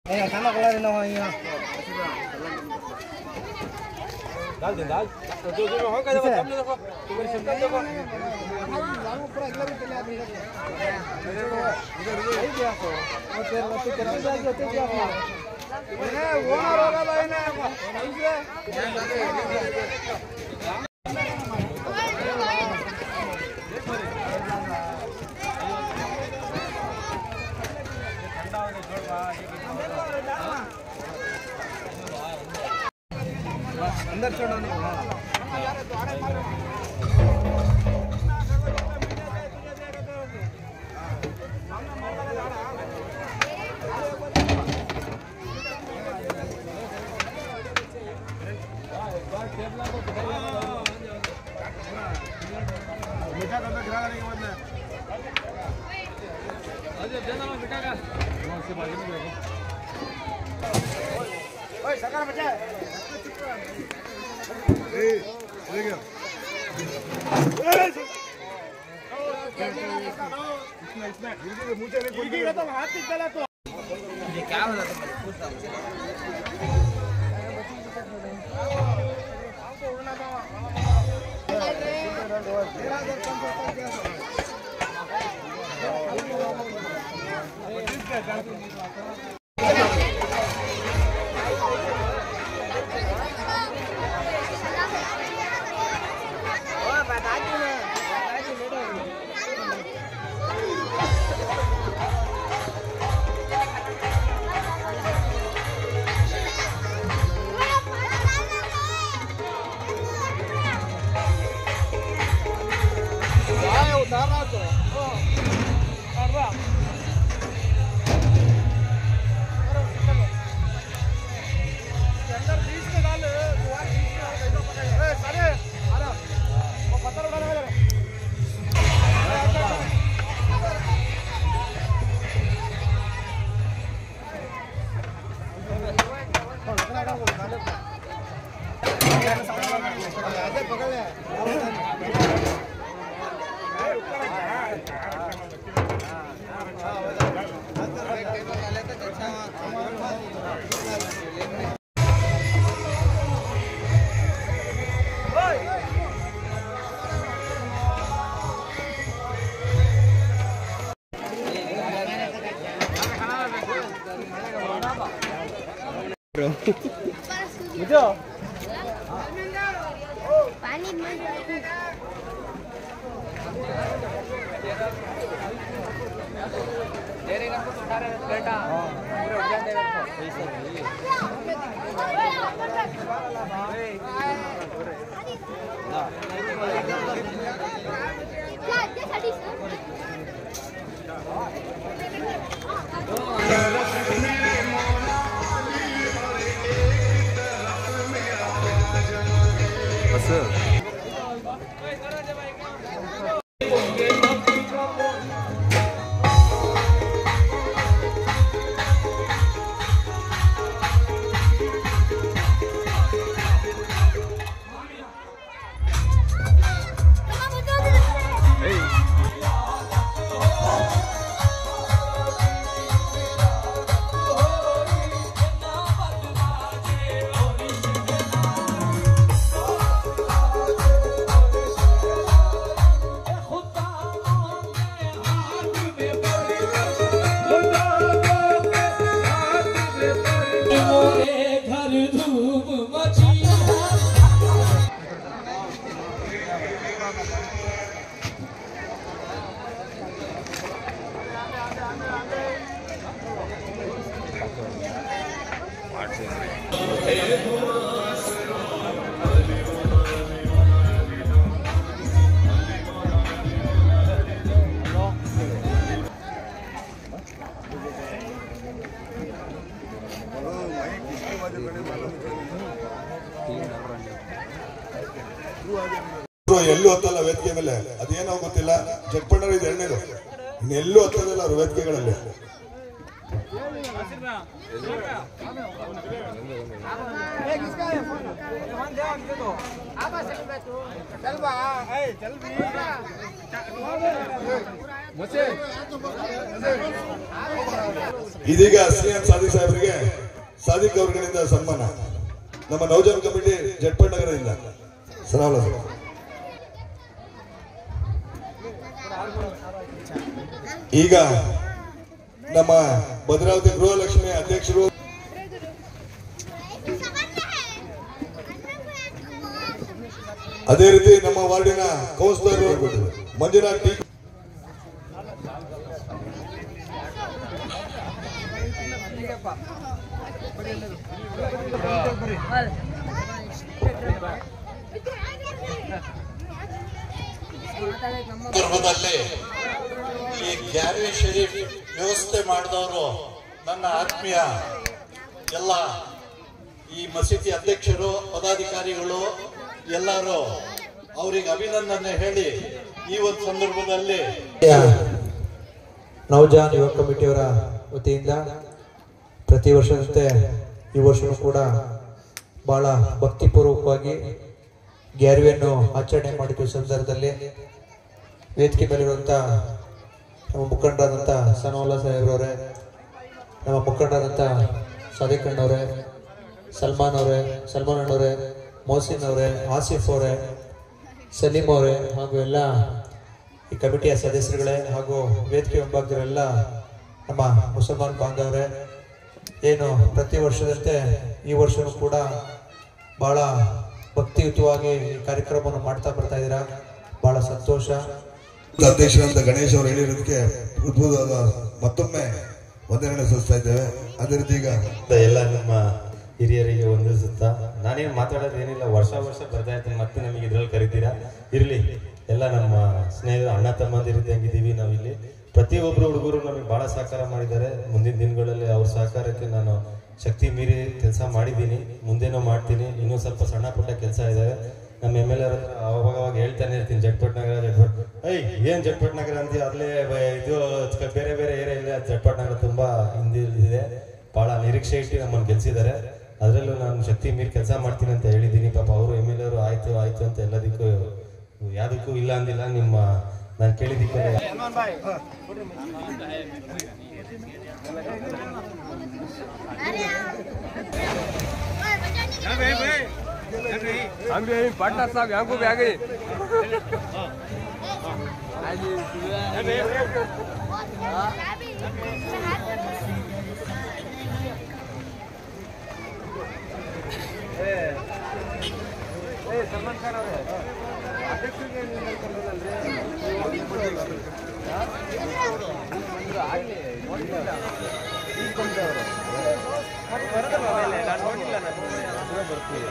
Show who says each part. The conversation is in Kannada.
Speaker 1: खाना खिला देना यहाँ डाल दे दाल जो होगा देखो सामने देखो तुम्हारी शक्ल देखो लालू पूरा इधर भी चला दे इधर क्या हो और तेरे बच्चे करते जाओ होते क्या हो ये वो ना होगा भाई ना अंदर छोड़ो मीठा करना गिरा नहीं के बाद में अजय देना मैं मीठा का उसके बाजू में बैठो ओए सरकार बचा ए ले गया इसमें मुझे नहीं तो हाथ से चला तो ये क्या हो रहा था पूछता हूं मुझे पानी तेरे घर को उठा रहे बेटा पूरे उठ जाते हैं
Speaker 2: ಎಲ್ಲೂ ಹತ್ತಲ್ಲ ವೇದಿಕೆ ಮೇಲೆ ಅದೇನೋ ಗೊತ್ತಿಲ್ಲ ಜಗ್ಪಣ್ಣರು ಇದು ಎಣ್ಣೆದು ಇನ್ನೆಲ್ಲೂ ಹತ್ತದಿಲ್ಲ ಅವ್ರ ವೇದಿಕೆಗಳಲ್ಲಿ ಇದೀಗ ಸಿಎಂ ಸಾದಿಕ್ ಸಾಹೇಬರಿಗೆ ಸಾದಿಕ್ ಅವ್ರ ಕಡೆಯಿಂದ ಸನ್ಮಾನ ನಮ್ಮ ನೌಜಾನ್ ಕಮಿಟಿ ಜಟ್ಪಟ್ ನಗರದಿಂದ ಸಲಾಮ್. ಈಗ ನಮ್ಮ ಭದ್ರಾವತಿ ಗೃಹಲಕ್ಷ್ಮಿ ಅಧ್ಯಕ್ಷರು ಅದೇ ರೀತಿ ನಮ್ಮ ವಾರ್ಡಿನ ಕೌನ್ಸಿಲರ್ ಮಂಜುನಾಥ್ ಟಿ
Speaker 3: ಸಂದರ್ಭದಲ್ಲಿ ಈ ಗ್ಯಾರಿ ಶರೀಫ್ ವ್ಯವಸ್ಥೆ ಮಾಡಿದವರು ನನ್ನ ಆತ್ಮೀಯ ಎಲ್ಲ ಈ ಮಸೀದಿ ಅಧ್ಯಕ್ಷರು ಪದಾಧಿಕಾರಿಗಳು ಎಲ್ಲರೂ ಅವರಿಗೆ ಅಭಿನಂದನೆ ಹೇಳಿ ಈ ಒಂದು ಸಂದರ್ಭದಲ್ಲಿ
Speaker 4: ನೌಜಾನ್ ಯುವ ಕಮಿಟಿಯವರ ವತಿಯಿಂದ ಪ್ರತಿ ವರ್ಷದಂತೆ ಈ ವರ್ಷವೂ ಕೂಡ ಬಹಳ ಭಕ್ತಿಪೂರ್ವಕವಾಗಿ ಗ್ಯಾರಿಯನ್ನು ಆಚರಣೆ ಮಾಡಿದ ಸಂದರ್ಭದಲ್ಲಿ ವೇದಿಕೆ ಮೇಲಿರುವಂಥ ನಮ್ಮ ಮುಖಂಡರಾದಂಥ ಸನೋಲ್ಲಾ ಸಾಹೇಬ್ರವರೇ, ನಮ್ಮ ಮುಖಂಡರಾದಂಥ ಸಾದಿಕ್ ಅಣ್ಣವರೇ, ಸಲ್ಮಾನ್ ಅಣ್ಣವರೇ, ಮೊಹಸಿನ್ ಅವರೇ, ಆಸಿಫ್ ಅವರೇ, ಸಲೀಂ ಅವರೇ ಹಾಗೂ ಎಲ್ಲ ಈ ಕಮಿಟಿಯ ಸದಸ್ಯರುಗಳೇ ಹಾಗೂ ವೇದಿಕೆ ಮುಂಭಾಗದವರೆಲ್ಲ ನಮ್ಮ ಮುಸಲ್ಮಾನ್ ಬಾಂಧವರೇ, ಏನು ಪ್ರತಿ ವರ್ಷದಂತೆ ಈ ವರ್ಷವೂ ಕೂಡ ಬಹಳ ಭಕ್ತಿಯುತವಾಗಿ ಈ ಕಾರ್ಯಕ್ರಮವನ್ನು ಮಾಡ್ತಾ ಬರ್ತಾ ಇದ್ದೀರಾ. ಬಹಳ ಸಂತೋಷ.
Speaker 2: ಅಧ್ಯಕ್ಷರಾದ ಗಣೇಶ್ ಅವರು ಹೇಳಿರೋದಕ್ಕೆ ಅದ್ಭುತವಾದ ಮತ್ತೊಮ್ಮೆ ವಂದನೆ ಸಲ್ಲಿಸ್ತಾ ಇದ್ದೇವೆ. ಅದೇ ರೀತಿ ಈಗ
Speaker 5: ಎಲ್ಲ ನಮ್ಮ ಹಿರಿಯರಿಗೆ ವಂದಿಸುತ್ತಾ ನಾನೇನು ಮಾತಾಡೋದೇನಿಲ್ಲ, ವರ್ಷ ಬರ್ತಾ ಇರ್ತೀನಿ, ಮತ್ತೆ ನಮಗೆ ಇದ್ರಲ್ಲಿ ಕರಿತೀರಾ, ಇರಲಿ. ಎಲ್ಲ ನಮ್ಮ ಸ್ನೇಹಿತರು ಅಣ್ಣ ತಮ್ಮಂದಿರಿದ್ದಂಗಿದ್ದೀವಿ ನಾವಿಲ್ಲಿ. ಪ್ರತಿಯೊಬ್ಬರು ಹುಡುಗರು ನಮಗೆ ಭಾಳ ಸಹಕಾರ ಮಾಡಿದ್ದಾರೆ. ಮುಂದಿನ ದಿನಗಳಲ್ಲಿ ಅವ್ರ ಸಹಕಾರಕ್ಕೆ ನಾನು ಶಕ್ತಿ ಮೀರಿ ಕೆಲಸ ಮಾಡಿದ್ದೀನಿ, ಮುಂದೇನೂ ಮಾಡ್ತೀನಿ. ಇನ್ನೂ ಸ್ವಲ್ಪ ಸಣ್ಣ ಪುಟ್ಟ ಕೆಲಸ ಇದ್ದಾವೆ. ನಮ್ಮ ಎಮ್ ಎಲ್ ಎ ಹತ್ರ ಅವಾಗ ಹೇಳ್ತಾನೆ ಇರ್ತೀನಿ, ಜಟ್ಪಟ್ ನಗರ ಏನು ಜಟ್ಪಟ್ ನಗರ ಅಂತ ಅಲ್ಲೇ ಇದು ಬೇರೆ ಏರಿಯಾ ಇಲ್ಲ, ಜಟ್ಪಟ್ ನಗರ ತುಂಬ ಹಿಂದಿದೆ. ಭಾಳ ನಿರೀಕ್ಷೆ ಇಟ್ಟು ನಮ್ಮನ್ನು ಗೆಲ್ಸಿದ್ದಾರೆ. ಅದರಲ್ಲೂ ನಾನು ಶಕ್ತಿ ಮೀರಿ ಕೆಲಸ ಮಾಡ್ತೀನಿ ಅಂತ ಹೇಳಿದ್ದೀನಿ. ಪಾಪ ಅವರು ಎಮ್ ಎಲ್ ಎರು ಆಯ್ತು ಅಂತ ಎಲ್ಲದಕ್ಕೂ ಯಾವುದಕ್ಕೂ ಇಲ್ಲ ಅಂದಿಲ್ಲ. ನಿಮ್ಮ ನಾನು ಕೇಳಿದ್ದಕ್ಕೆ
Speaker 1: पार्टनर साहब यहाँ को भी आ गए। सलमान खान ಬರ್ತೀವಿ.